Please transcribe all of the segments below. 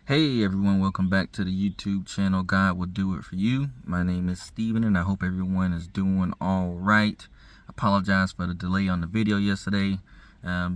Hey everyone, welcome back to the YouTube channel God Will Do It For You. My name is Steven and I hope everyone is doing all right. Apologize for the delay on the video yesterday.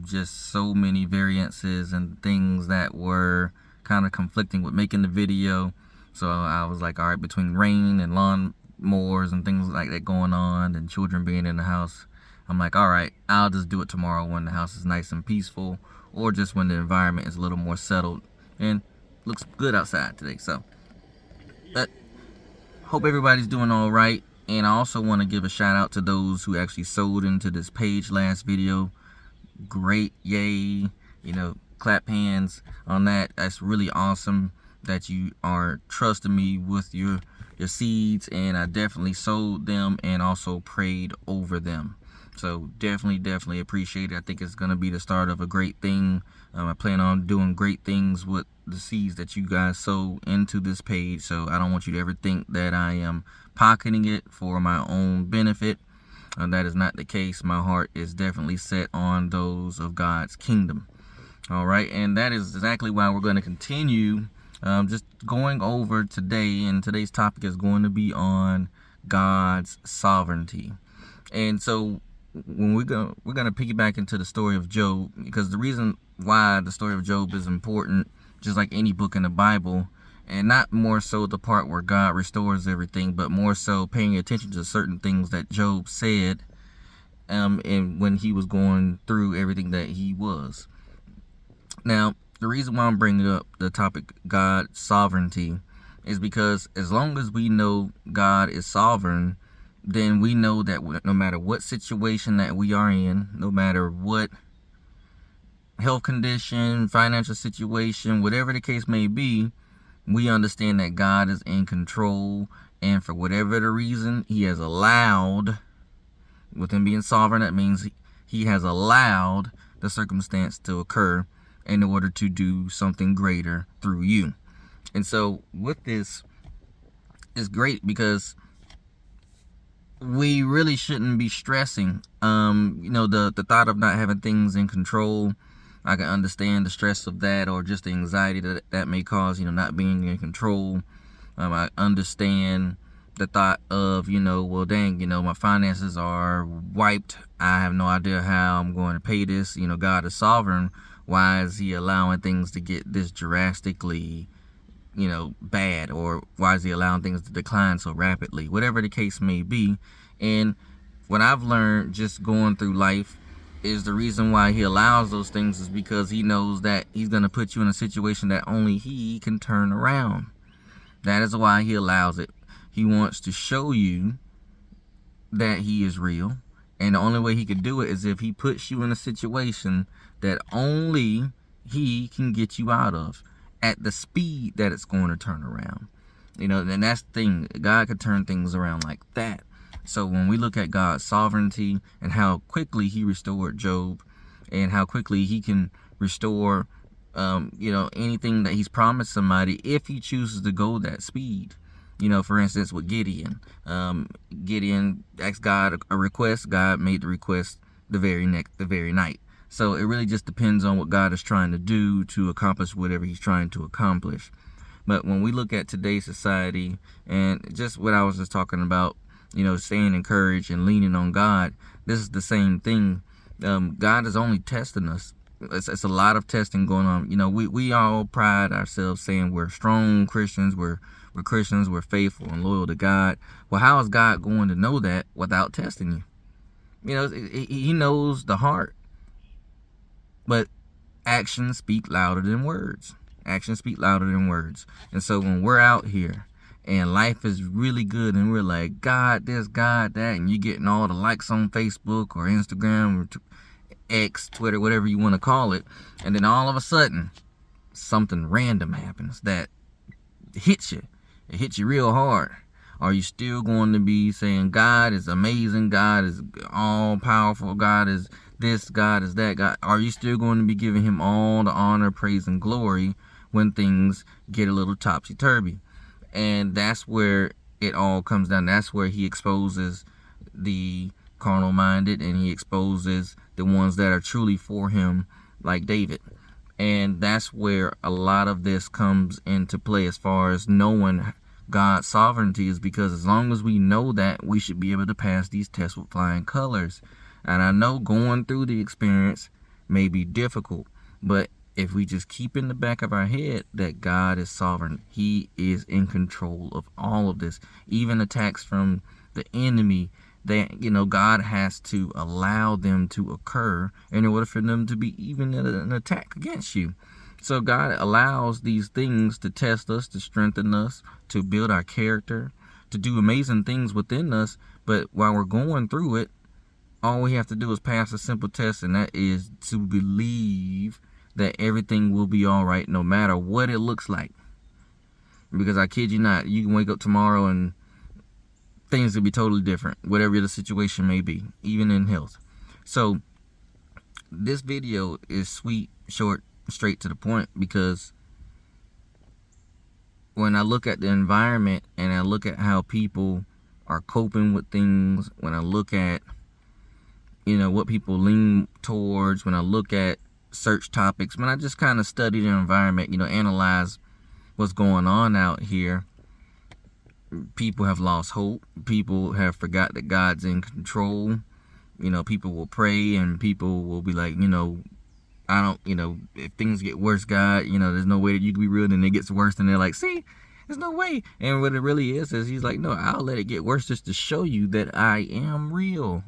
Just so many variances and things that were kind of conflicting with making the video. So I was like, all right, between rain and lawn mowers and things like that going on and children being in the house, I'm like, all right, I'll just do it tomorrow when the house is nice and peaceful, or just when the environment is a little more settled and looks good outside today. So but hope everybody's doing all right. And I also want to give a shout out to those who actually sold into this page last video. Great, yay, clap hands on that. That's really awesome that you are trusting me with your seeds, and I definitely sold them and also prayed over them. So definitely appreciate it. I think it's going to be the start of a great thing. I plan on doing great things with the seeds that you guys sow into this page. So I don't want you to ever think that I am pocketing it for my own benefit. That is not the case. My heart is definitely set on those of God's kingdom. All right, and that is exactly why we're going to continue just going over today. And today's topic is going to be on God's sovereignty. And so when we're going to piggyback into the story of Job, because the reason why the story of Job is important, just like any book in the Bible, and not more so the part where God restores everything, but more so paying attention to certain things that Job said and when he was going through everything that he was. Now, the reason why I'm bringing up the topic God's sovereignty is because as long as we know God is sovereign, then we know that no matter what situation that we are in, no matter what health condition, financial situation, whatever the case may be, we understand that God is in control, and for whatever the reason, he has allowed, with him being sovereign, that means he has allowed the circumstance to occur in order to do something greater through you. And so with this, it's great because we really shouldn't be stressing. The thought of not having things in control, I can understand the stress of that, or just the anxiety that may cause, not being in control. I understand the thought of, well, dang, my finances are wiped. I have no idea how I'm going to pay this. God is sovereign. Why is he allowing things to get this drastically, bad? Or why is he allowing things to decline so rapidly? Whatever the case may be. And what I've learned just going through life is the reason why he allows those things is because he knows that he's going to put you in a situation that only he can turn around. That is why he allows it. He wants to show you that he is real. And the only way he could do it is if he puts you in a situation that only he can get you out of at the speed that it's going to turn around. And that's the thing. God could turn things around like that. So when we look at God's sovereignty and how quickly he restored Job, and how quickly he can restore, anything that he's promised somebody if he chooses to go that speed. For instance, with Gideon. Gideon asked God a request. God made the request the very night. So it really just depends on what God is trying to do to accomplish whatever he's trying to accomplish. But when we look at today's society, and just what I was just talking about, staying encouraged and leaning on God, this is the same thing. God is only testing us. It's a lot of testing going on. We all pride ourselves saying we're strong Christians, we're Christians, we're faithful and loyal to God. Well, how is God going to know that without testing you? He knows the heart. But actions speak louder than words. Actions speak louder than words. And so when we're out here and life is really good and we're like, God this, God that, and you're getting all the likes on Facebook or Instagram or X, Twitter, whatever you want to call it, and then all of a sudden something random happens that hits you. It hits you real hard. Are you still going to be saying God is amazing, God is all powerful, God is this, God is that, God? Are you still going to be giving him all the honor, praise, and glory when things get a little topsy-turvy? And that's where it all comes down. That's where he exposes the carnal-minded, and he exposes the ones that are truly for him, like David. And that's where a lot of this comes into play as far as knowing God's sovereignty, is because as long as we know that, we should be able to pass these tests with flying colors. And I know going through the experience may be difficult, but if we just keep in the back of our head that God is sovereign, He is in control of all of this, even attacks from the enemy, that, God has to allow them to occur in order for them to be even an attack against you. So God allows these things to test us, to strengthen us, to build our character, to do amazing things within us. But while we're going through it, all we have to do is pass a simple test, and that is to believe that everything will be all right no matter what it looks like. Because I kid you not, you can wake up tomorrow and things will be totally different, whatever the situation may be, even in health. So this video is sweet, short, straight to the point, because when I look at the environment and I look at how people are coping with things, when I look at what people lean towards, when I look at search topics, when I just kind of study the environment, analyze what's going on out here, people have lost hope. People have forgot that God's in control. People will pray and people will be like, I don't, if things get worse, God, there's no way that you can be real. And it gets worse and they're like, see, there's no way. And what it really is He's like, no, I'll let it get worse just to show you that I am real.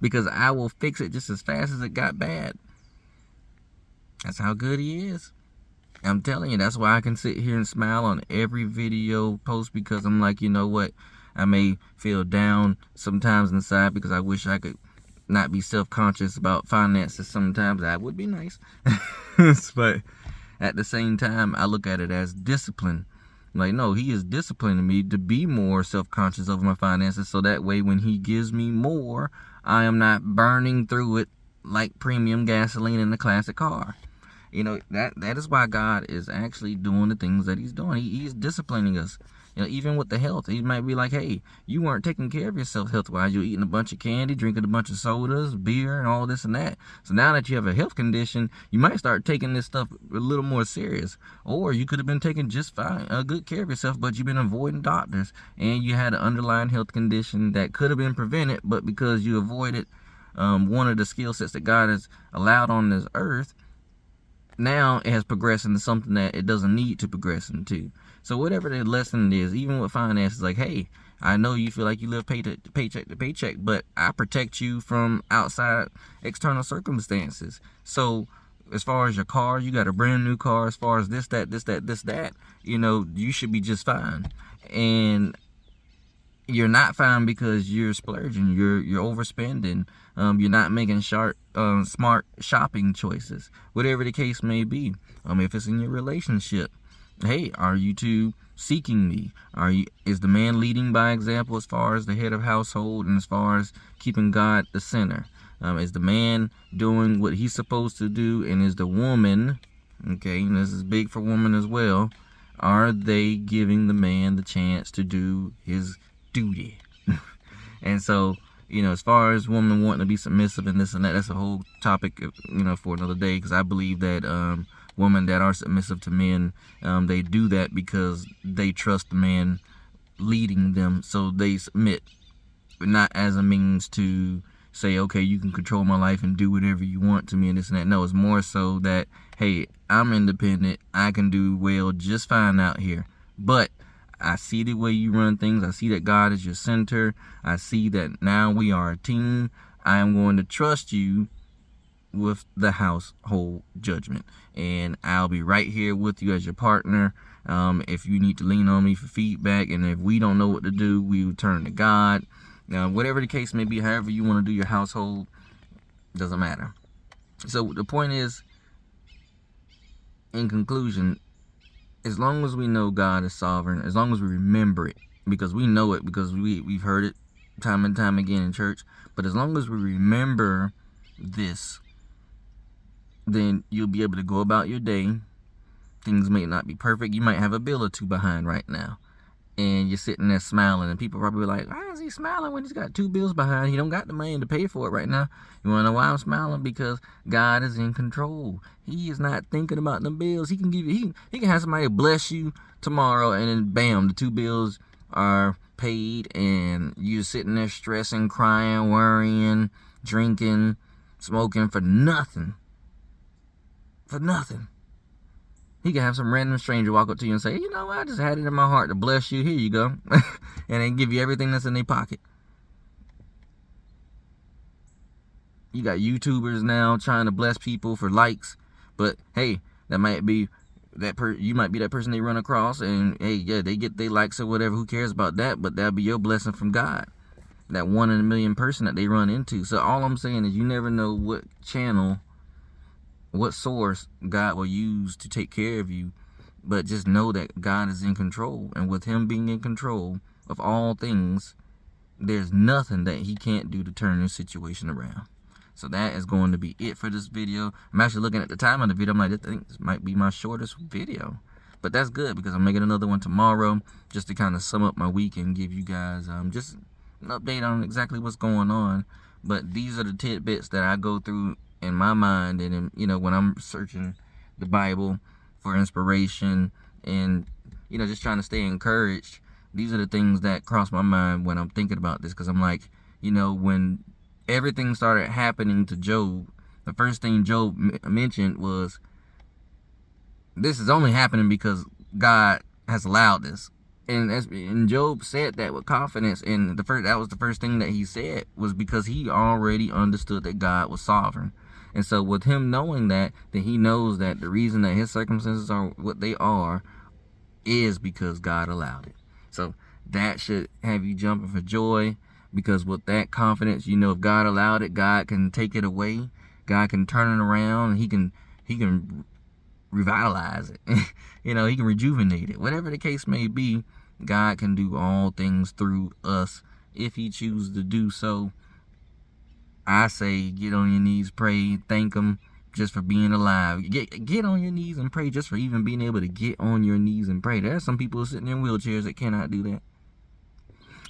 Because I will fix it just as fast as it got bad. That's how good He is. I'm telling you, that's why I can sit here and smile on every video post, because I'm like, you know what? I may feel down sometimes inside because I wish I could not be self-conscious about finances sometimes. That would be nice. But at the same time, I look at it as discipline. Like, no, He is disciplining me to be more self-conscious over my finances, so that way when He gives me more, I am not burning through it like premium gasoline in a classic car. That is why God is actually doing the things that He's doing. He's disciplining us. Even with the health, He might be like, hey, you weren't taking care of yourself health-wise. You're eating a bunch of candy, drinking a bunch of sodas, beer, and all this and that. So now that you have a health condition, you might start taking this stuff a little more serious. Or you could have been taking just fine, good care of yourself, but you've been avoiding doctors, and you had an underlying health condition that could have been prevented, but because you avoided one of the skill sets that God has allowed on this earth, now it has progressed into something that it doesn't need to progress into. So whatever the lesson is, even with finances, like, hey, I know you feel like you live paycheck to paycheck, but I protect you from outside external circumstances. So as far as your car, you got a brand new car. As far as this, that, you should be just fine. And you're not fine because you're splurging, you're overspending, you're not making smart shopping choices, whatever the case may be. If it's in your relationship, hey, are you two seeking me? Is the man leading by example as far as the head of household and as far as keeping God the center? Is the man doing what he's supposed to do, and is the woman, okay, and this is big for women as well, are they giving the man the chance to do his duty? And so, as far as women wanting to be submissive and this and that, that's a whole topic, for another day, because I believe that women that are submissive to men, they do that because they trust the man leading them, so they submit, but not as a means to say, okay, you can control my life and do whatever you want to me and this and that. No, it's more so that, hey, I'm independent, I can do well just fine out here, but I see the way you run things. I see that God is your center. I see that now we are a team. I am going to trust you with the household judgment, and I'll be right here with you as your partner. If you need to lean on me for feedback, and if we don't know what to do, we will turn to God. Whatever the case may be, however you want to do your household, doesn't matter. So the point is, in conclusion, as long as we know God is sovereign, as long as we remember it, because we know it, because we've heard it time and time again in church, but as long as we remember this, then you'll be able to go about your day. Things may not be perfect. You might have a bill or two behind right now, and you're sitting there smiling, and people probably like, why is he smiling when he's got 2 bills behind? He don't got the money to pay for it right now. You want to know why I'm smiling? Because God is in control. He is not thinking about them bills. He can give you, he can have somebody bless you tomorrow, and then bam, the 2 bills are paid, and you're sitting there stressing, crying, worrying, drinking, smoking for nothing. For nothing. He can have some random stranger walk up to you and say, you know what, I just had it in my heart to bless you. Here you go. And they give you everything that's in their pocket. You got YouTubers now trying to bless people for likes. But hey, that might be you might be that person they run across, and hey, yeah, they get their likes or whatever. Who cares about that? But that'll be your blessing from God. That 1 in a million person that they run into. So all I'm saying is, you never know what channel, what source God will use to take care of you, but just know that God is in control, and with him being in control of all things, there's nothing that he can't do to turn your situation around. So that is going to be it for this video. I'm actually looking at the time of the video. I'm like, I think this might be my shortest video, but that's good because I'm making another one tomorrow just to kind of sum up my week and give you guys just an update on exactly what's going on. But these are the tidbits that I go through in my mind, and you know, when I'm searching the Bible for inspiration, and you know, just trying to stay encouraged. These are the things that cross my mind when I'm thinking about this, because I'm like, you know, when everything started happening to Job, the first thing Job mentioned was, this is only happening because God has allowed this. And Job said that with confidence, and that was the first thing that he said, was because he already understood that God was sovereign. And so with him knowing that, then he knows that the reason that his circumstances are what they are is because God allowed it. So that should have you jumping for joy, because with that confidence, you know, if God allowed it, God can take it away. God can turn it around, and he can revitalize it. You know, he can rejuvenate it. Whatever the case may be, God can do all things through us if he chooses to do so. I say, get on your knees, pray, thank him just for being alive. Get on your knees and pray just for even being able to get on your knees and pray. There are some people sitting in wheelchairs that cannot do that.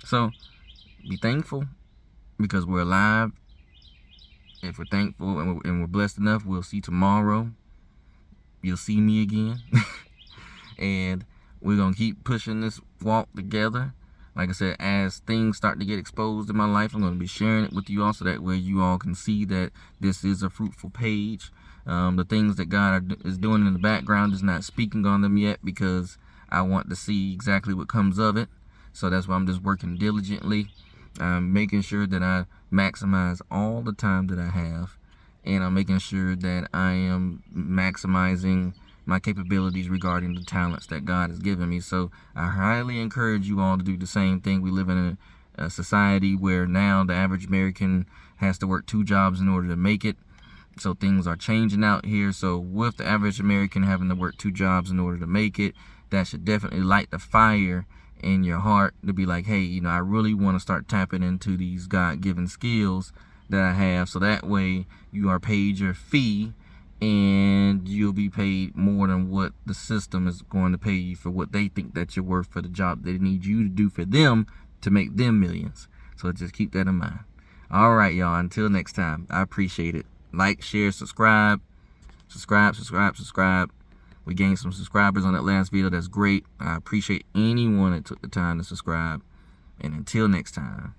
So be thankful because we're alive. If we're thankful and we're blessed enough, we'll see tomorrow. You'll see me again. And we're going to keep pushing this walk together. Like I said, as things start to get exposed in my life, I'm going to be sharing it with you all, so that way you all can see that this is a fruitful page. The things that God is doing in the background is not speaking on them yet, because I want to see exactly what comes of it. So that's why I'm just working diligently, making sure that I maximize all the time that I have. And I'm making sure that I am maximizing my capabilities regarding the talents that God has given me. So I highly encourage you all to do the same thing. We live in a society where now the average American has to work 2 jobs in order to make it. So things are changing out here. So with the average American having to work 2 jobs in order to make it, that should definitely light the fire in your heart to be like, hey, you know, I really want to start tapping into these God-given skills that I have, so that way you are paid your fee, and you'll be paid more than what the system is going to pay you for what they think that you're worth for the job they need you to do for them to make them millions. So just keep that in mind. All right, y'all, until next time, I appreciate it. Like, share, subscribe. We gained some subscribers on that last video. That's great. I appreciate anyone that took the time to subscribe. And until next time.